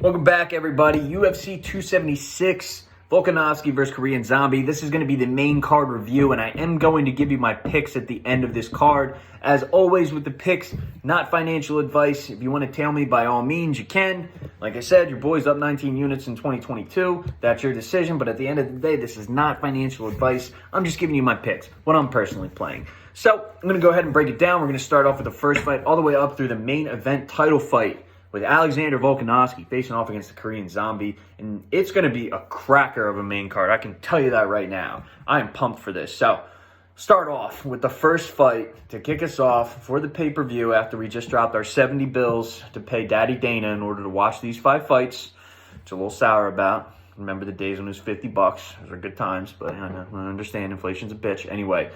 Welcome back, everybody. UFC 276, Volkanovski vs Korean Zombie. This is going to be the main card review, and I am going to give you my picks at the end of this card. As always with the picks, not financial advice. If you want to tail me, by all means, you can. Like I said, your boy's up 19 units in 2022. That's your decision, but at the end of the day, this is not financial advice. I'm just giving you my picks, what I'm personally playing. So I'm going to go ahead and break it down. We're going to start off with the first fight all the way up through the main event title fight, with Alexander Volkanovski facing off against the Korean Zombie. And it's going to be a cracker of a main card. I can tell you that right now. I am pumped for this. So, start off with the first fight to kick us off for the pay-per-view after we just dropped our 70 bills to pay Daddy Dana in order to watch these 5 fights. It's a little sour about. Remember the days when it was $50. Those were good times, but I understand inflation's a bitch. Anyway,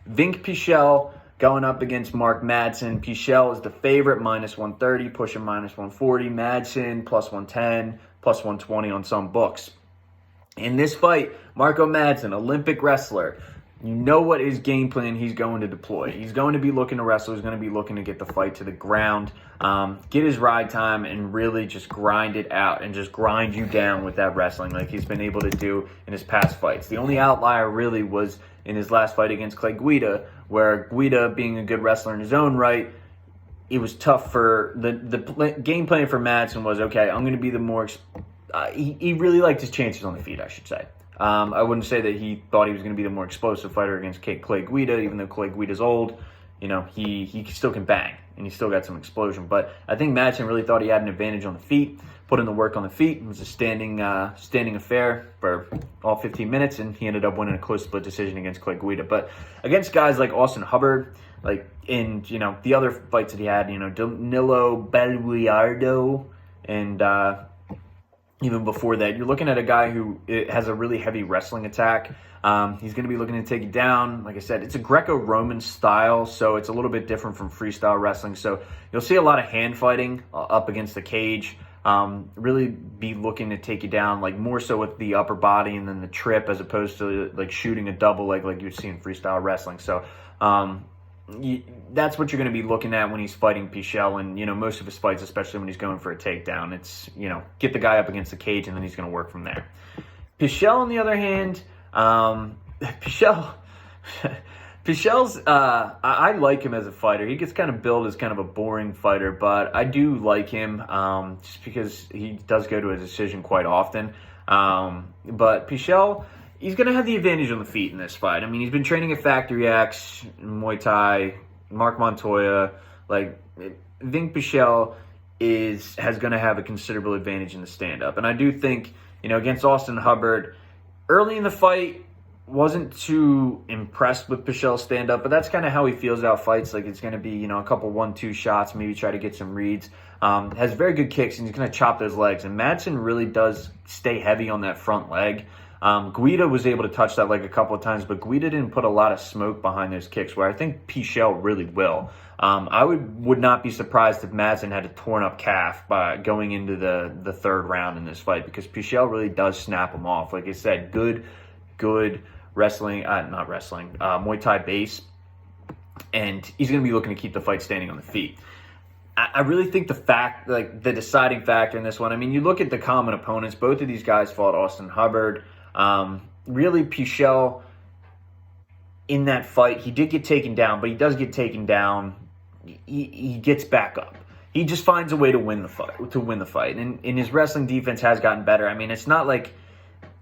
Vink Pichel going up against Mark Madsen. Pichel is the favorite, minus 130, pushing minus 140. Madsen, plus 110, plus 120 on some books. In this fight, Marco Madsen, Olympic wrestler, you know what his game plan he's going to deploy. He's going to be looking to wrestle. He's going to be looking to get the fight to the ground, get his ride time, and really just grind it out and just grind you down with that wrestling like he's been able to do in his past fights. The only outlier really was in his last fight against Clay Guida, where Guida, being a good wrestler in his own right, it was tough for the game plan for Madsen was, okay, I'm going to be the more he really liked his chances on the feet, I should say. I wouldn't say that he thought he was going to be the more explosive fighter against Clay Guida, even though Clay Guida's old. You know, he still can bang, and he still got some explosion. But I think Madsen really thought he had an advantage on the feet, put in the work on the feet. It was a standing affair for all 15 minutes, and he ended up winning a close split decision against Clay Guida. But against guys like Austin Hubbard, like in, the other fights that he had, Danilo Belluardo, and even before that, you're looking at a guy who has a really heavy wrestling attack. He's going to be looking to take you down. Like I said, it's a Greco-Roman style, so it's a little bit different from freestyle wrestling. So you'll see a lot of hand fighting up against the cage. Really be looking to take you down, like more so with the upper body and then the trip, as opposed to like shooting a double leg like you'd see in freestyle wrestling. So that's what you're going to be looking at when he's fighting Pichel, and most of his fights, especially when he's going for a takedown, it's get the guy up against the cage and then he's going to work from there. Pichel, on the other hand, Pichel's I like him as a fighter. He gets kind of billed as kind of a boring fighter, but I do like him just because he does go to a decision quite often. But Pichel, he's going to have the advantage on the feet in this fight. I mean, he's been training at Factory X, Muay Thai, Mark Montoya. Like, Vink Pichel has going to have a considerable advantage in the stand-up. And I do think, against Austin Hubbard, early in the fight, wasn't too impressed with Pichel's stand-up, but that's kind of how he feels out fights. Like, it's going to be, a couple 1-2 shots, maybe try to get some reads. Has very good kicks, and he's going to chop those legs. And Madsen really does stay heavy on that front leg. Guida was able to touch that leg a couple of times, but Guida didn't put a lot of smoke behind those kicks, where I think Pichel really will. I would not be surprised if Madsen had a torn-up calf by going into the third round in this fight, because Pichel really does snap him off. Like I said, good wrestling, Muay Thai base, and he's going to be looking to keep the fight standing on the feet. I really think the deciding factor in this one, I mean, you look at the common opponents, both of these guys fought Austin Hubbard. Really, Pichel, in that fight, he did get taken down, but he does get taken down. He gets back up. He just finds a way to win the fight. And his wrestling defense has gotten better. I mean, it's not like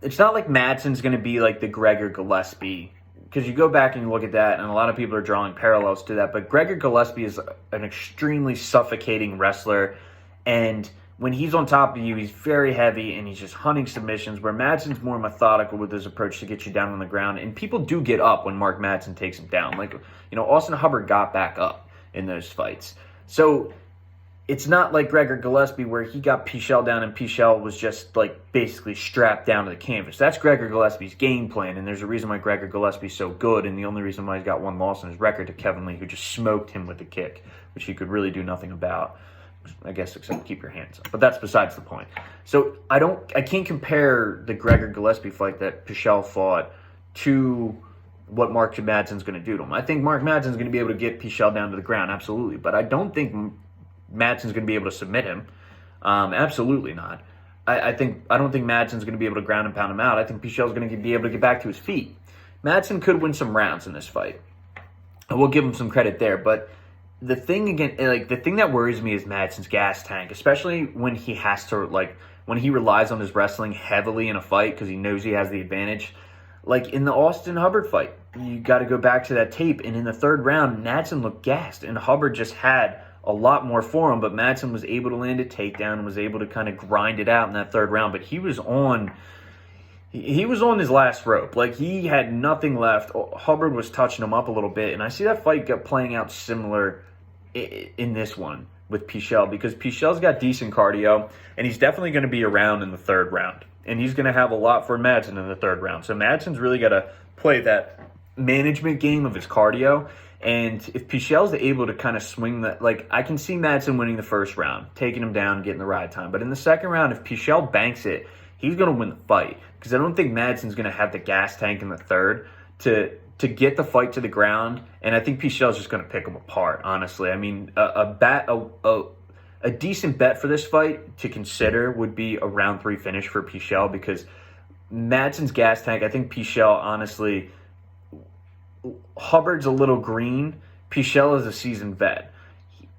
Madsen's going to be like the Gregor Gillespie, because you go back and you look at that, and a lot of people are drawing parallels to that. But Gregor Gillespie is an extremely suffocating wrestler, and when he's on top of you, he's very heavy, and he's just hunting submissions, where Madsen's more methodical with his approach to get you down on the ground. And people do get up when Mark Madsen takes him down. Like, Austin Hubbard got back up in those fights. So it's not like Gregor Gillespie, where he got Pichel down and Pichel was just like basically strapped down to the canvas. That's Gregor Gillespie's game plan, and there's a reason why Gregor Gillespie's so good, and the only reason why he's got 1 loss in his record to Kevin Lee, who just smoked him with a kick, which he could really do nothing about, I guess, except keep your hands up. But that's besides the point. So I can't compare the Gregor Gillespie fight that Pichel fought to what Mark Madsen's going to do to him. I think Mark Madsen's going to be able to get Pichel down to the ground, absolutely, but I don't think Madsen's going to be able to submit him. Absolutely not. I don't think Madsen's going to be able to ground and pound him out. I think Pichel's going to be able to get back to his feet. Madsen could win some rounds in this fight. I will give him some credit there, but the thing that worries me is Madsen's gas tank, especially when he has to, when he relies on his wrestling heavily in a fight because he knows he has the advantage. Like in the Austin Hubbard fight, you got to go back to that tape, and in the third round, Madsen looked gassed, and Hubbard just had a lot more for him, but Madsen was able to land a takedown and was able to kind of grind it out in that third round, but he was on his last rope. Like, he had nothing left. Hubbard was touching him up a little bit, and I see that fight playing out similar in this one with Pichel, because Pichel's got decent cardio, and he's definitely going to be around in the third round, and he's going to have a lot for Madsen in the third round. So Madsen's really got to play that management game of his cardio, and if Pichel's able to kind of swing that, like, I can see Madsen winning the first round, taking him down, getting the ride time, but in the second round, if Pichel banks it, he's going to win the fight, because I don't think Madsen's going to have the gas tank in the third to get the fight to the ground, and I think Pichel's just going to pick him apart, honestly. I mean, a decent bet for this fight to consider would be a round 3 finish for Pichel, because Madsen's gas tank, I think Pichel, honestly, Hubbard's a little green. Pichel is a seasoned vet.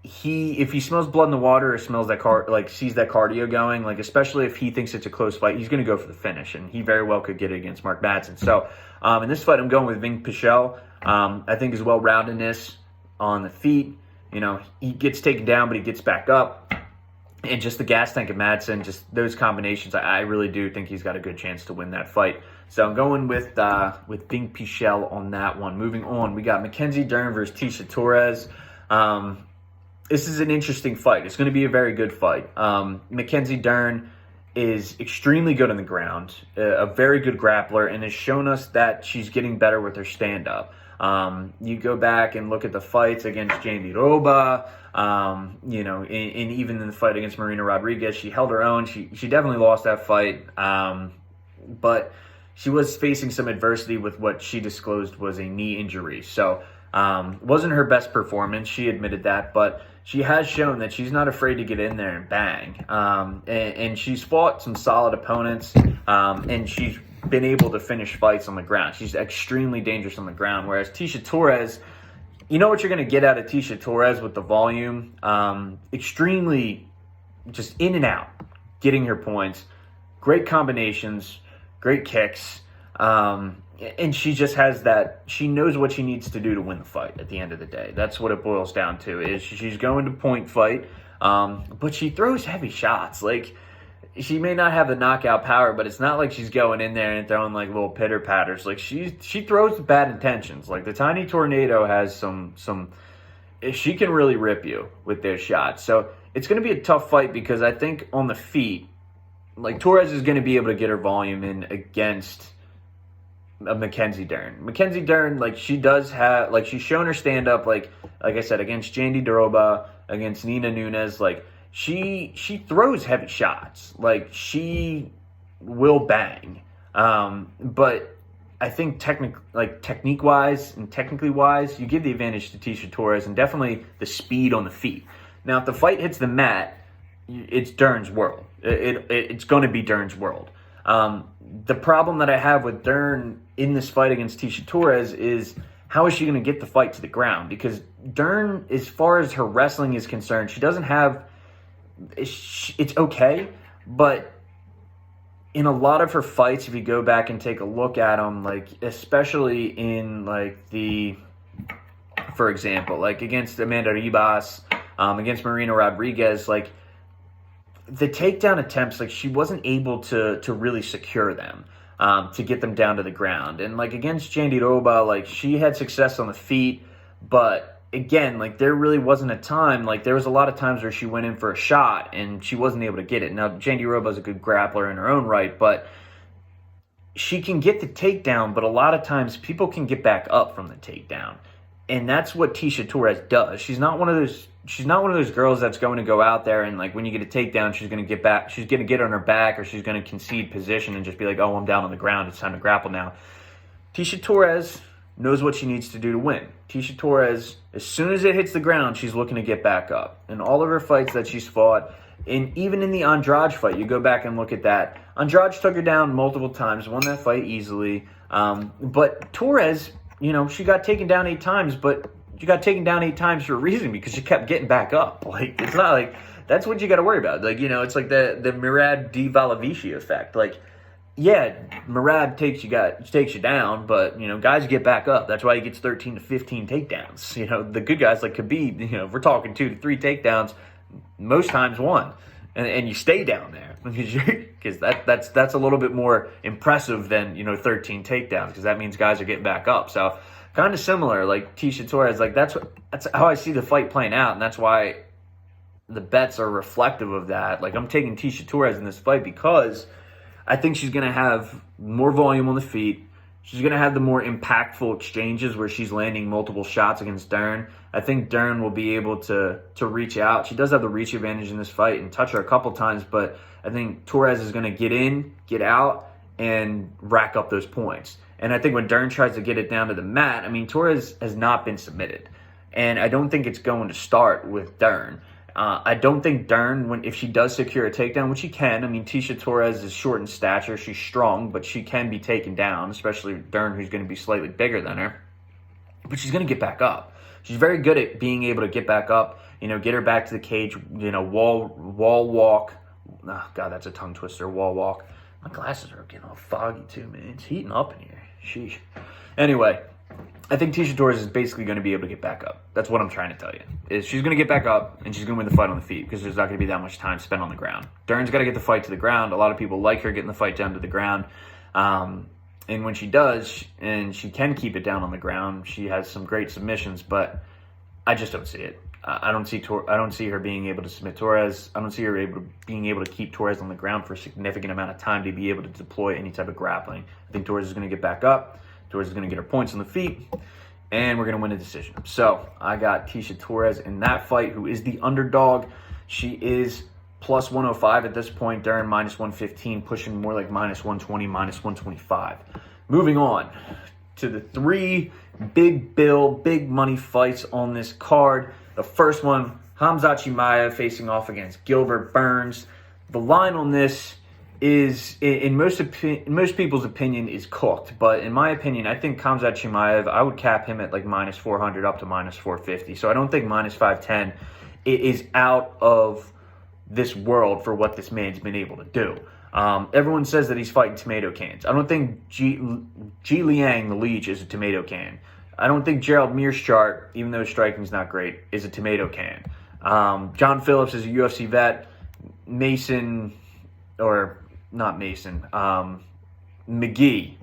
If he smells blood in the water or smells that sees that cardio going, like, especially if he thinks it's a close fight, he's going to go for the finish, and he very well could get it against Mark Madsen. So in this fight, I'm going with Ving Pichel. I think his well-roundedness on the feet, he gets taken down, but he gets back up, and just the gas tank of Madsen, just those combinations, I really do think he's got a good chance to win that fight. So I'm going with Ving Pichel on that one. Moving on, we got Mackenzie Dern versus Tecia Torres. This is an interesting fight. It's going to be a very good fight. Mackenzie Dern is extremely good on the ground, a very good grappler, and has shown us that she's getting better with her stand-up. You go back and look at the fights against Jandy Roba, and even in the fight against Marina Rodriguez, she held her own. She definitely lost that fight, but she was facing some adversity with what she disclosed was a knee injury. So wasn't her best performance. She admitted that, but she has shown that she's not afraid to get in there and bang. And she's fought some solid opponents, and she's been able to finish fights on the ground. She's extremely dangerous on the ground, whereas Tecia Torres, you know what you're going to get out of Tecia Torres with the volume. Extremely just in and out, getting her points. Great combinations, great kicks. And she just has that, she knows what she needs to do to win the fight at the end of the day. That's what it boils down to, is she's going to point fight, but she throws heavy shots. Like, she may not have the knockout power, but it's not like she's going in there and throwing like little pitter patters. Like, she throws with bad intentions. Like, the Tiny Tornado has some, she can really rip you with their shots. So it's going to be a tough fight, because I think on the feet, like, Torres is going to be able to get her volume in against Mackenzie Dern. Mackenzie Dern, like, she does have, like, she's shown her stand-up, like I said, against Jandy Doroba, against Nina Nunes, like, she throws heavy shots. Like, she will bang. But I think technique-wise and technically-wise, you give the advantage to Tecia Torres, and definitely the speed on the feet. Now, if the fight hits the mat, it's Dern's world. It's going to be Dern's world. The problem that I have with Dern in this fight against Tecia Torres is, how is she going to get the fight to the ground? Because Dern, as far as her wrestling is concerned, she doesn't have, it's okay, but in a lot of her fights, if you go back and take a look at them, like, especially in, like, for example, like against Amanda Ribas, against Marina Rodriguez, like, the takedown attempts, like, she wasn't able to really secure them, to get them down to the ground. And, like, against Jandy Roba, like, she had success on the feet, but again, like, there really wasn't a time, like, there was a lot of times where she went in for a shot and she wasn't able to get it. Now, Jandy Roba is a good grappler in her own right, but she can get the takedown, but a lot of times people can get back up from the takedown. And that's what Tecia Torres does. She's not one of those girls that's going to go out there and, like, when you get a takedown, she's going to get back. She's going to get on her back, or she's going to concede position and just be like, oh, I'm down on the ground. It's time to grapple now. Tecia Torres knows what she needs to do to win. Tecia Torres, as soon as it hits the ground, she's looking to get back up. In all of her fights that she's fought, And even in the Andrade fight, you go back and look at that. Andrade took her down multiple times, won that fight easily. But Torres, you know, she got taken down 8 times, but you got taken down 8 times for a reason, because she kept getting back up. Like, it's not like that's what you got to worry about. Like, you know, it's like the Murad Dvalishvili effect. Like, yeah, Murad takes you down, but, you know, guys get back up. That's why he gets 13 to 15 takedowns. You know, the good guys like Khabib, you know, if we're talking 2 to 3 takedowns, most times 1, and you stay down there, because that's a little bit more impressive than, you know, 13 takedowns, because that means guys are getting back up. So kind of similar, like Tecia Torres, like that's how I see the fight playing out, and that's why the bets are reflective of that. Like, I'm taking Tecia Torres in this fight because I think she's going to have more volume on the feet. She's going to have the more impactful exchanges where she's landing multiple shots against Dern. I think Dern will be able to reach out. She does have the reach advantage in this fight and touch her a couple times, but I think Torres is going to get in, get out, and rack up those points. And I think when Dern tries to get it down to the mat, I mean, Torres has not been submitted. And I don't think it's going to start with Dern. I don't think Dern, if she does secure a takedown, which she can, I mean, Tecia Torres is short in stature. She's strong, but she can be taken down, especially Dern, who's going to be slightly bigger than her. But she's going to get back up. She's very good at being able to get back up, you know, get her back to the cage, you know, wall walk. Oh, God, that's a tongue twister, wall walk. My glasses are getting all foggy, too, man. It's heating up in here. Sheesh. Anyway, I think Tecia Torres is basically going to be able to get back up. That's what I'm trying to tell you. Is she's going to get back up, and she's going to win the fight on the feet, because there's not going to be that much time spent on the ground. Dern's got to get the fight to the ground. A lot of people like her getting the fight down to the ground. And when she does, and she can keep it down on the ground, she has some great submissions, but I just don't see it. I don't see her being able to submit Torres. I don't see her being able to keep Torres on the ground for a significant amount of time to be able to deploy any type of grappling. I think Torres is going to get back up. Torres is going to get her points on the feet, and we're going to win a decision. So I got Tecia Torres in that fight, who is the underdog. She is plus 105 at this point. Dern minus 115, pushing more like minus 120, minus 125. Moving on to the 3 big bill, big money fights on this card. The first one, Khamzat Chimaev facing off against Gilbert Burns. The line on this is, in most people's opinion, is cooked. But in my opinion, I think Khamzat Chimaev, I would cap him at like minus 400 up to minus 450. So I don't think minus 510 is out of this world for what this man's been able to do. Everyone says that he's fighting tomato cans. I don't think Ji Liang, the Leech, is a tomato can. I don't think Gerald Mearschart, even though his striking's not great, is a tomato can. John Phillips is a UFC vet. Mason, or not Mason, McGee.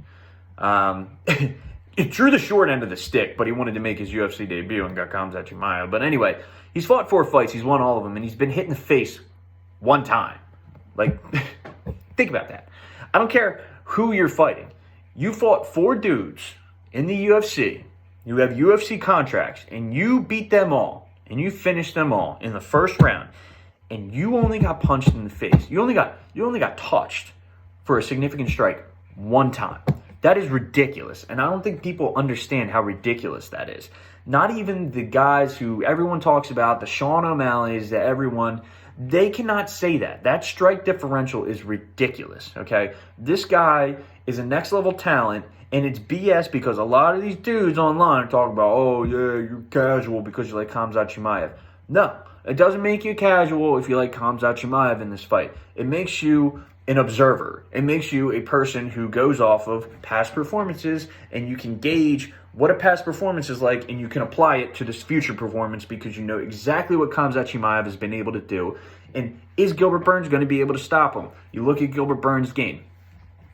He drew the short end of the stick, but he wanted to make his UFC debut and got Khamzat Chimaev. But anyway, he's fought 4 fights. He's won all of them, and he's been hit in the face 1 time. Like, think about that. I don't care who you're fighting. You fought 4 dudes in the UFC. You have UFC contracts, and you beat them all, and you finished them all in the first round, and you only got punched in the face. You only got touched for a significant strike 1 time. That is ridiculous, and I don't think people understand how ridiculous that is. Not even the guys who everyone talks about, the Sean O'Malley's, the everyone, they cannot say that. That strike differential is ridiculous, okay? This guy is a next-level talent, and it's BS because a lot of these dudes online are talking about, oh, yeah, you're casual because you like Khamzat Chimaev. No, it doesn't make you casual if you like Khamzat Chimaev in this fight. It makes you an observer. It makes you a person who goes off of past performances, and you can gauge what a past performance is like, and you can apply it to this future performance because you know exactly what Khamzat Chimaev has been able to do. And is Gilbert Burns going to be able to stop him? You look at Gilbert Burns' game.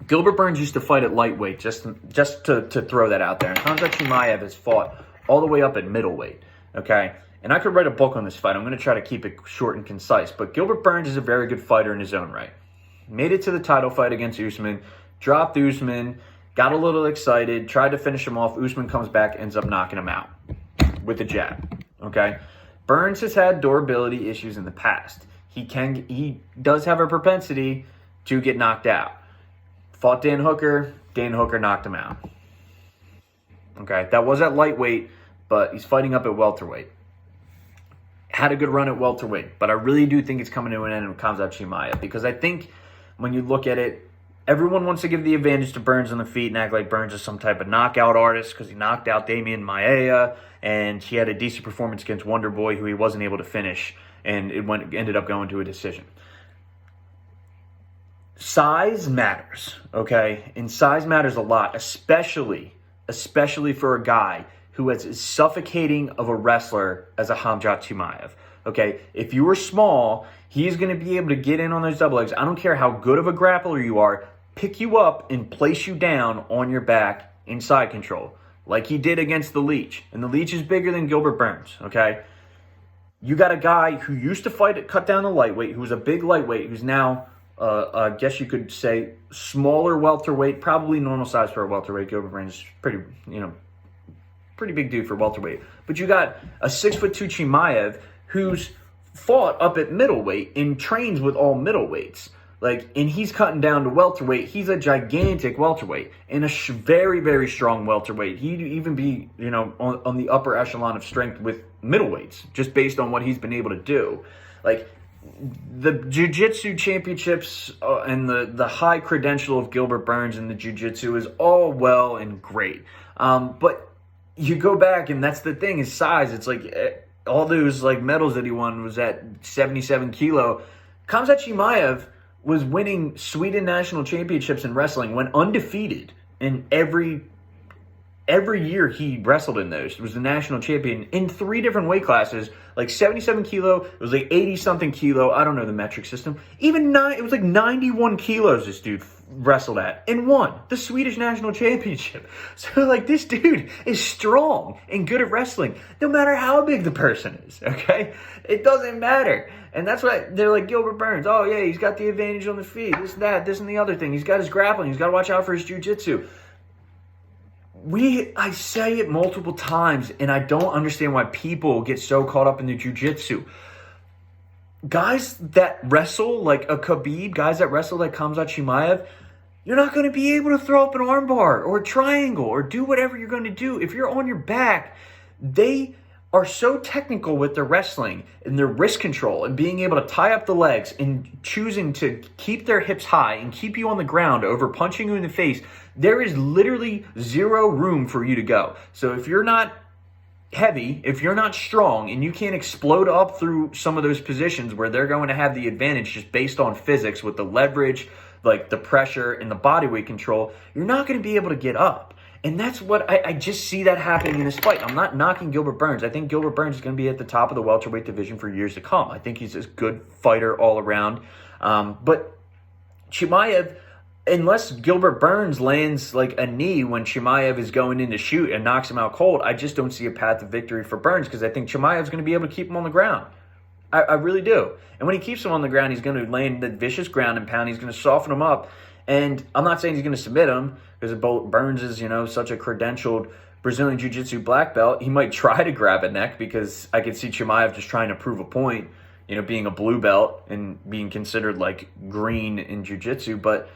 Gilbert Burns used to fight at lightweight, just to throw that out there. And Khamzat Chimaev has fought all the way up at middleweight, okay? And I could write a book on this fight. I'm going to try to keep it short and concise. But Gilbert Burns is a very good fighter in his own right. Made it to the title fight against Usman, dropped Usman, got a little excited, tried to finish him off. Usman comes back, ends up knocking him out with a jab, okay? Burns has had durability issues in the past. He does have a propensity to get knocked out. Fought Dan Hooker knocked him out. Okay, that was at lightweight, but he's fighting up at welterweight. had a good run at welterweight, but I really do think it's coming to an end when it comes out Chimaev, because I think when you look at it, everyone wants to give the advantage to Burns on the feet and act like Burns is some type of knockout artist because he knocked out Damian Maia, and he had a decent performance against Wonder Boy, who he wasn't able to finish, and ended up going to a decision. Size matters, okay? And size matters a lot, especially for a guy who is as suffocating of a wrestler as a Khamzat Chimaev, okay? If you are small, he's going to be able to get in on those double legs. I don't care how good of a grappler you are, pick you up and place you down on your back in side control, like he did against the Leech. And the Leech is bigger than Gilbert Burns, okay? You got a guy who used to fight at cut down the lightweight, who's a big lightweight, who's now, I guess you could say, smaller welterweight, probably normal size for a welterweight. Gilbert Burns is pretty big dude for welterweight. But you got a 6'2" Chimaev who's fought up at middleweight and trains with all middleweights. And he's cutting down to welterweight. He's a gigantic welterweight and a very, very strong welterweight. He'd even be, on the upper echelon of strength with middleweights, just based on what he's been able to do. The jiu-jitsu championships and the high credential of Gilbert Burns in the jiu-jitsu is all well and great. But you go back, and that's the thing, is size. It's all those medals that he won was at 77 kilo. Khamzat Chimaev was winning Sweden national championships in wrestling, went undefeated in every year he wrestled in those. Was the national champion in 3 different weight classes, 77 kilo, it was 80-something kilo, I don't know the metric system. It was 91 kilos this dude wrestled at and won the Swedish national championship. So this dude is strong and good at wrestling, no matter how big the person is, okay? It doesn't matter. And that's why they're like, Gilbert Burns, oh yeah, he's got the advantage on the feet, this and the other thing. He's got his grappling, he's got to watch out for his jiu-jitsu. I say it multiple times, and I don't understand why people get so caught up in the jiu-jitsu. Guys that wrestle like a Khabib, guys that wrestle like Khamzat Chimaev, you're not going to be able to throw up an armbar or a triangle or do whatever you're going to do. If you're on your back, they are so technical with their wrestling and their wrist control and being able to tie up the legs and choosing to keep their hips high and keep you on the ground over punching you in the face. There is literally zero room for you to go. So if you're not heavy, if you're not strong, and you can't explode up through some of those positions where they're going to have the advantage just based on physics with the leverage, the pressure and the body weight control, you're not going to be able to get up. And that's what I just see that happening in this fight. I'm not knocking Gilbert Burns. I think Gilbert Burns is going to be at the top of the welterweight division for years to come. I think he's a good fighter all around. But Chimaev, unless Gilbert Burns lands a knee when Chimaev is going in to shoot and knocks him out cold, I just don't see a path to victory for Burns, because I think Chimaev's going to be able to keep him on the ground. I really do. And when he keeps him on the ground, he's going to land the vicious ground and pound. He's going to soften him up. And I'm not saying he's going to submit him, because Burns is, such a credentialed Brazilian Jiu-Jitsu black belt. He might try to grab a neck, because I could see Chimaev just trying to prove a point, being a blue belt and being considered green in Jiu-Jitsu. But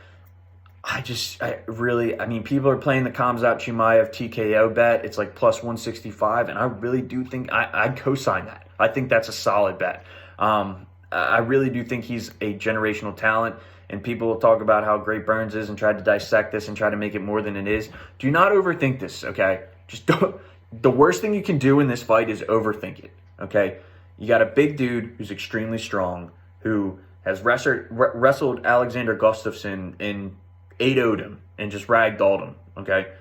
people are playing the Khamzat Chimaev TKO bet. It's plus 165, and I really do think I'd co-sign that. I think that's a solid bet. I really do think he's a generational talent, and people will talk about how great Burns is and try to dissect this and try to make it more than it is. Do not overthink this, okay? Just don't. The worst thing you can do in this fight is overthink it, okay? You got a big dude who's extremely strong, who has wrestled Alexander Gustafsson and 8-0'd him and just ragdolled him, okay?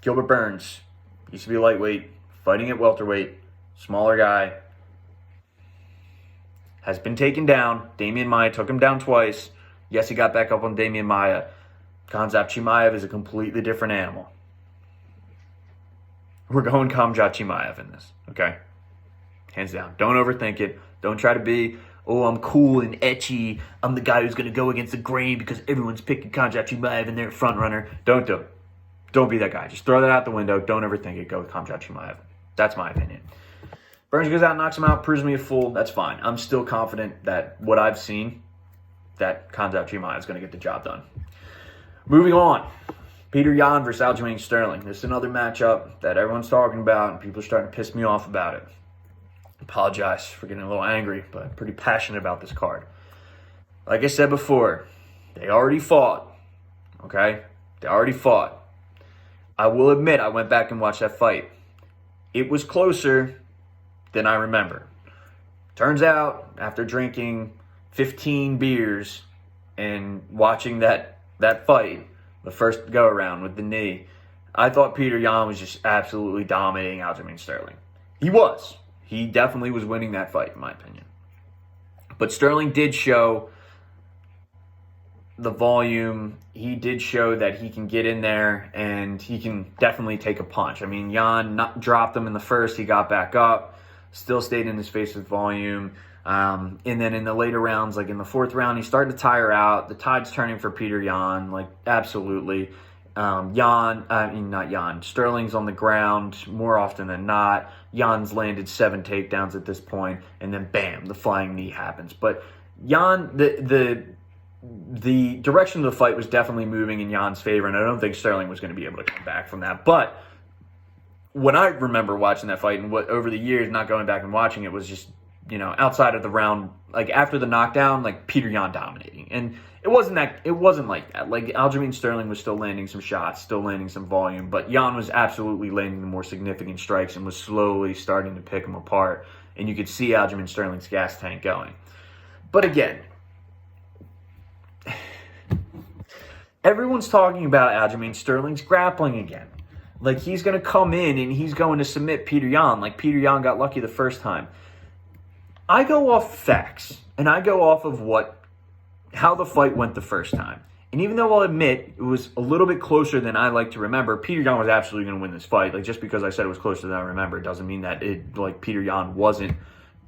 Gilbert Burns used to be lightweight, fighting at welterweight, smaller guy, has been taken down. Damian Maia took him down twice. Yes, he got back up on Damian Maia. Khamzat Chimaev is a completely different animal. We're going Khamzat Chimaev in this, okay? Hands down. Don't overthink it. Don't try to be, oh, I'm cool and etchy. I'm the guy who's going to go against the grain because everyone's picking Khamzat Chimaev and they're a front runner. Don't do it. Don't be that guy. Just throw that out the window. Don't overthink it. Go with Khamzat Chimaev. That's my opinion. Burns goes out, knocks him out, proves me a fool. That's fine. I'm still confident that what I've seen, that Khamzat Chimaev is going to get the job done. Moving on. Peter Yan versus Aljamain Sterling. This is another matchup that everyone's talking about, and people are starting to piss me off about it. Apologize for getting a little angry, but pretty passionate about this card. Like I said before, they already fought, okay? They already fought. I will admit, I went back and watched that fight. It was closer than I remember. Turns out, after drinking 15 beers and watching that fight, the first go-around with the knee, I thought Petr Yan was just absolutely dominating Aljamain Sterling. He was. He definitely was winning that fight, in my opinion. But Sterling did show the volume. He did show that he can get in there and he can definitely take a punch. I mean, Yan dropped him in the first. He got back up, still stayed in his face with volume. And then in the later rounds, like in the fourth round, he started to tire out. The tide's turning for Petr Yan, like absolutely. Sterling's on the ground more often than not. Jan's landed 7 takedowns at this point, and then bam, the flying knee happens. But Yan, the direction of the fight was definitely moving in Jan's favor, and I don't think Sterling was going to be able to come back from that. But when I remember watching that fight, and what over the years not going back and watching it, was just, you know, outside of the round, like after the knockdown, like Petr Yan dominating. And it wasn't like that. Like Aljamain Sterling was still landing some shots, still landing some volume, but Yan was absolutely landing the more significant strikes and was slowly starting to pick them apart. And you could see Aljamain Sterling's gas tank going. But again, everyone's talking about Aljamain Sterling's grappling again. Like he's going to come in and he's going to submit Petr Yan. Like Petr Yan got lucky the first time. I go off facts, and I go off of how the fight went the first time. And even though I'll admit it was a little bit closer than I like to remember, Petr Yan was absolutely going to win this fight. Like just because I said it was closer than I remember, doesn't mean that Petr Yan wasn't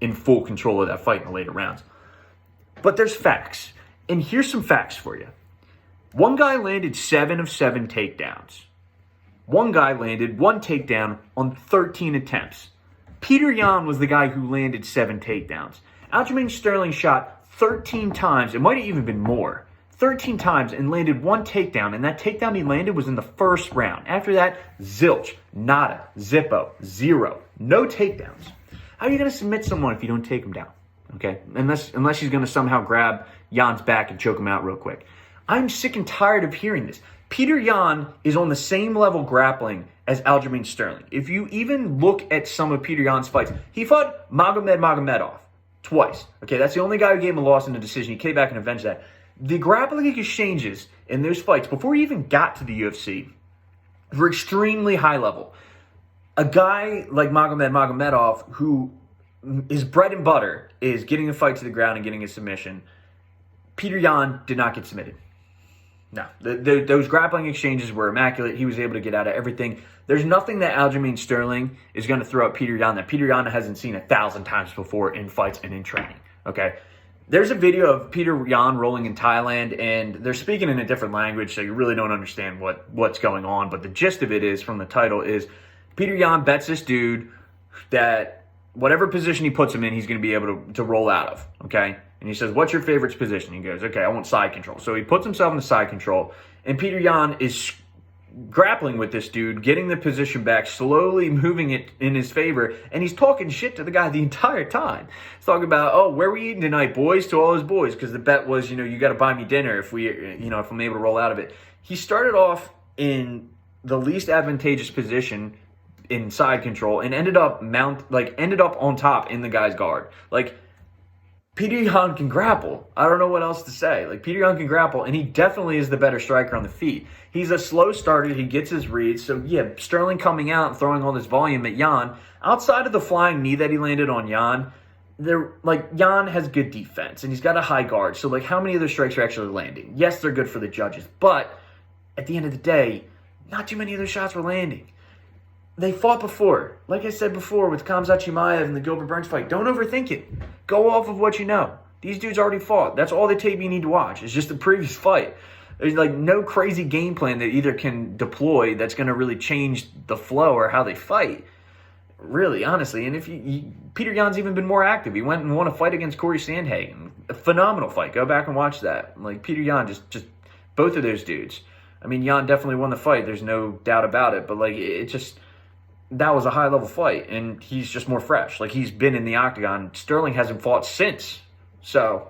in full control of that fight in the later rounds. But there's facts, and here's some facts for you. One guy landed 7 of 7 takedowns. One guy landed 1 takedown on 13 attempts. Petr Yan was the guy who landed 7 takedowns. Aljamain Sterling shot 13 times. It might have even been more. 13 times and landed 1 takedown. And that takedown he landed was in the first round. After that, zilch, nada, zippo, 0. No takedowns. How are you going to submit someone if you don't take him down? Okay? Unless he's going to somehow grab Jan's back and choke him out real quick. I'm sick and tired of hearing this. Petr Yan is on the same level grappling as Aljamain Sterling. If you even look at some of Petr Yan's fights, he fought Magomedov twice. Okay, that's the only guy who gave him a loss in a decision. He came back and avenged that. The grappling exchanges in those fights, before he even got to the UFC, were extremely high level. A guy like Magomedov, who his bread and butter is getting a fight to the ground and getting a submission, Petr Yan did not get submitted. No, those grappling exchanges were immaculate. He was able to get out of everything. There's nothing that Aljamain Sterling is going to throw at Petr Yan that Petr Yan hasn't seen 1,000 times before in fights and in training. Okay, there's a video of Petr Yan rolling in Thailand, and they're speaking in a different language, so you really don't understand what's going on. But the gist of it is, from the title, is Petr Yan bets this dude that whatever position he puts him in, he's going to be able to roll out of. Okay. And he says, what's your favorite position? He goes, okay, I want side control. So he puts himself in the side control. And Petr Yan is grappling with this dude, getting the position back, slowly moving it in his favor. And he's talking shit to the guy the entire time. He's talking about, oh, where we eating tonight, boys? To all his boys. Because the bet was, you got to buy me dinner if I'm able to roll out of it. He started off in the least advantageous position in side control and ended up on top in the guy's guard. Like, Petr Yan can grapple. I don't know what else to say. Like, Petr Yan can grapple, and he definitely is the better striker on the feet. He's a slow starter. He gets his reads. So, yeah, Sterling coming out and throwing all this volume at Yan. Outside of the flying knee that he landed on Yan, Yan has good defense, and he's got a high guard. So, how many of those strikes are actually landing? Yes, they're good for the judges. But at the end of the day, not too many of those shots were landing. They fought before. Like I said before with Khamzat Chimaev and the Gilbert Burns fight, don't overthink it. Go off of what you know. These dudes already fought. That's all the tape you need to watch. It's just the previous fight. There's no crazy game plan that either can deploy that's going to really change the flow or how they fight. Really, honestly. And if Petr Yan's even been more active. He went and won a fight against Corey Sandhagen. A phenomenal fight. Go back and watch that. Petr Yan, just both of those dudes. I mean, Yan definitely won the fight. There's no doubt about it. But that was a high-level fight, and he's just more fresh. Like, he's been in the octagon. Sterling hasn't fought since. So,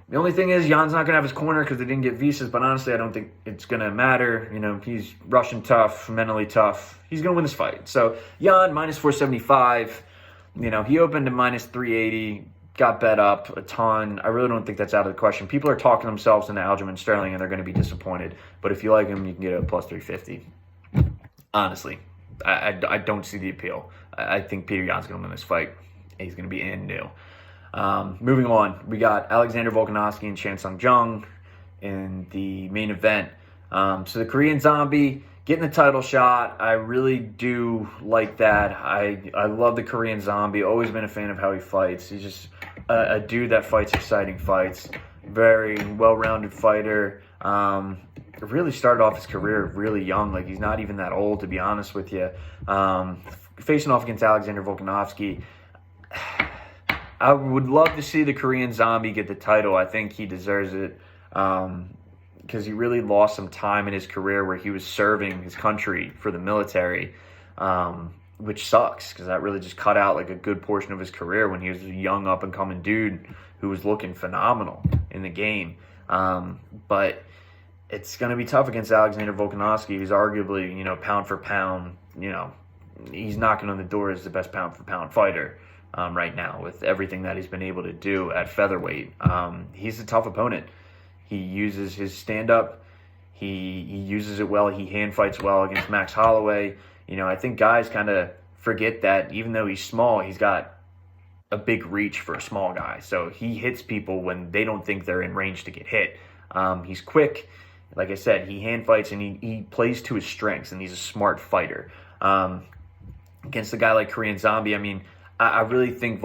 the only thing is, Jan's not going to have his corner because they didn't get visas, but honestly, I don't think it's going to matter. You know, he's Russian tough, mentally tough. He's going to win this fight. So, Jan, minus 475. You know, he opened to minus 380, got bet up a ton. I really don't think that's out of the question. People are talking themselves into Aljamain Sterling, and they're going to be disappointed. But if you like him, you can get a plus 350. Honestly, I don't see the appeal. I think Peter Yan's going to win this fight. He's going to be in new. Moving on, we got Alexander Volkanovski and Chan Sung Jung in the main event. So the Korean Zombie getting the title shot. I really do like that. I love the Korean Zombie. Always been a fan of how he fights. He's just a dude that fights exciting fights. Very well-rounded fighter. Really started off his career really young. Like, he's not even that old, to be honest with you. Facing off against Alexander Volkanovski, I would love to see the Korean Zombie get the title. I think he deserves it because he really lost some time in his career where he was serving his country for the military, which sucks because that really just cut out like a good portion of his career when he was a young up-and-coming dude who was looking phenomenal in the game. But it's going to be tough against Alexander Volkanovski. He's arguably, you know, pound for pound, you know, he's knocking on the door as the best pound for pound fighter. Right now with everything that he's been able to do at featherweight. He's a tough opponent. He uses his stand-up. He uses it well. He hand fights well against Max Holloway. You know, I think guys kind of forget that even though he's small, he's got a big reach for a small guy. So he hits people when they don't think they're in range to get hit. He's quick. Like I said, he hand fights and he plays to his strengths, and he's a smart fighter. Against a guy like Korean Zombie, I mean, I really think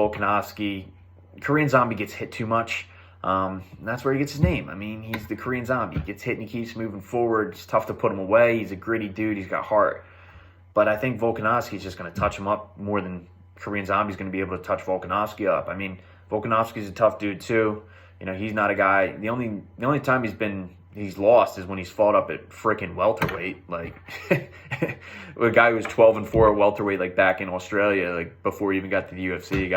Korean Zombie gets hit too much. That's where he gets his name. I mean, he's the Korean Zombie. He gets hit and he keeps moving forward. It's tough to put him away. He's a gritty dude. He's got heart. But I think Volkanovski's just going to touch him up more than Korean Zombie's going to be able to touch Volkanovski up. I mean, Volkanovski's a tough dude too. You know, he's not a guy. The only time he's lost is when he's fought up at frickin' welterweight. Like, a guy who was 12-4 at welterweight, like back in Australia, like before he even got to the UFC.